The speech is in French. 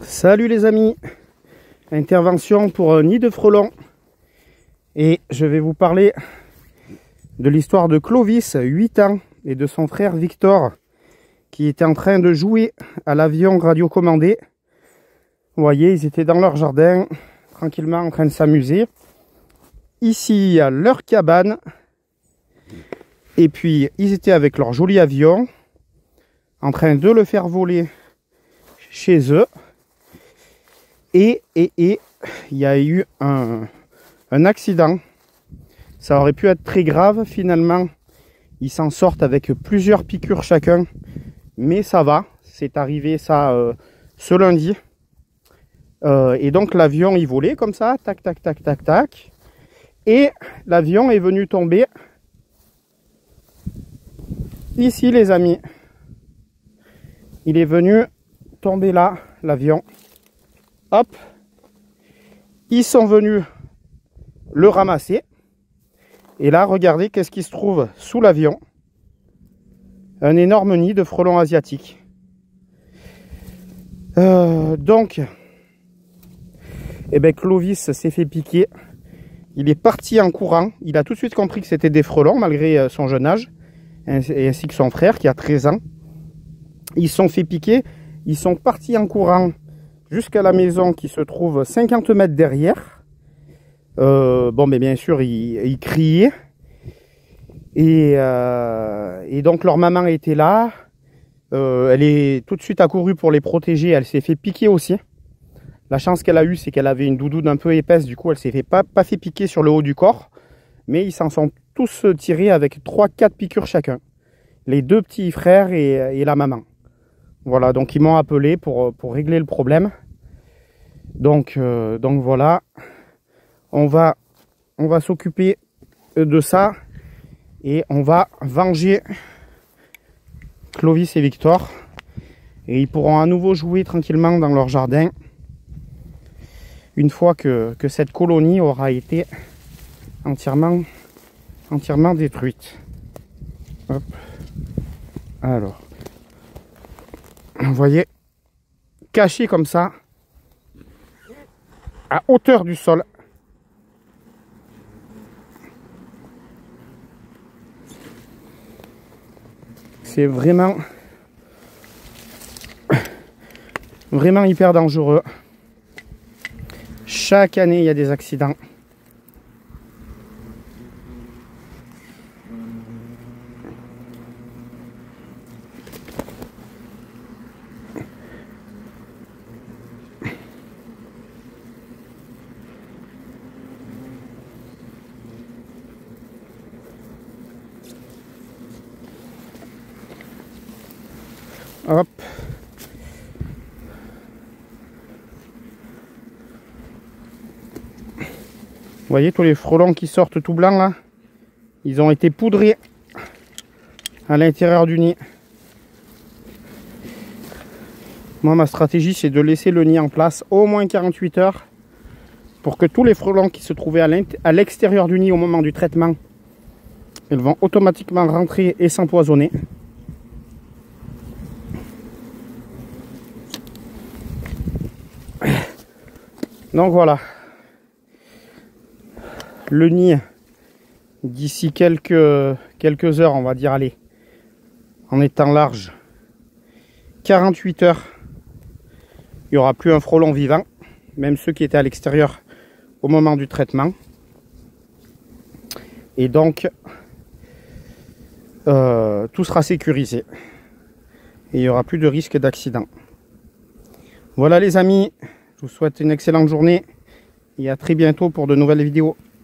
Salut les amis, intervention pour un nid de frelons et je vais vous parler de l'histoire de Clovis, 8 ans, et de son frère Victor qui était en train de jouer à l'avion radiocommandé. Vous voyez, ils étaient dans leur jardin, tranquillement en train de s'amuser. Ici, il y a leur cabane et puis ils étaient avec leur joli avion en train de le faire voler chez eux. Et il y a eu un accident. Ça aurait pu être très grave. Finalement, ils s'en sortent avec plusieurs piqûres chacun. Mais ça va. C'est arrivé ça ce lundi. Et donc l'avion, il volait comme ça. Tac, tac, tac, tac, tac. Et l'avion est venu tomber ici, les amis. Il est venu tomber là, l'avion. Hop, ils sont venus le ramasser. Et là, regardez qu'est-ce qui se trouve sous l'avion. Un énorme nid de frelons asiatiques. Donc, Clovis s'est fait piquer. Il est parti en courant. Il a tout de suite compris que c'était des frelons, malgré son jeune âge, ainsi que son frère qui a 13 ans. Ils se sont fait piquer. Ils sont partis en courant jusqu'à la maison qui se trouve 50 mètres derrière. Bien sûr, ils criaient. Et donc leur maman était là. Elle est tout de suite accourue pour les protéger. Elle s'est fait piquer aussi. La chance qu'elle a eue, c'est qu'elle avait une doudoune un peu épaisse. Du coup, elle s'est pas fait piquer sur le haut du corps. Mais ils s'en sont tous tirés avec 3-4 piqûres chacun. Les deux petits frères et la maman. Voilà, donc ils m'ont appelé pour régler le problème. Donc voilà, on va s'occuper de ça et on va venger Clovis et Victor. Et ils pourront à nouveau jouer tranquillement dans leur jardin une fois que cette colonie aura été entièrement détruite. Hop. Alors. Vous voyez, caché comme ça, à hauteur du sol. C'est vraiment hyper dangereux. Chaque année, il y a des accidents. Hop. Vous voyez tous les frelons qui sortent tout blancs là? Ils ont été poudrés à l'intérieur du nid. Moi, ma stratégie, c'est de laisser le nid en place au moins 48 heures pour que tous les frelons qui se trouvaient à l'extérieur du nid au moment du traitement, ils vont automatiquement rentrer et s'empoisonner. Donc voilà, le nid, d'ici quelques heures, on va dire, allez, en étant large, 48 heures, il n'y aura plus un frelon vivant, même ceux qui étaient à l'extérieur au moment du traitement. Et donc, tout sera sécurisé. Et il n'y aura plus de risque d'accident. Voilà les amis. Je vous souhaite une excellente journée et à très bientôt pour de nouvelles vidéos.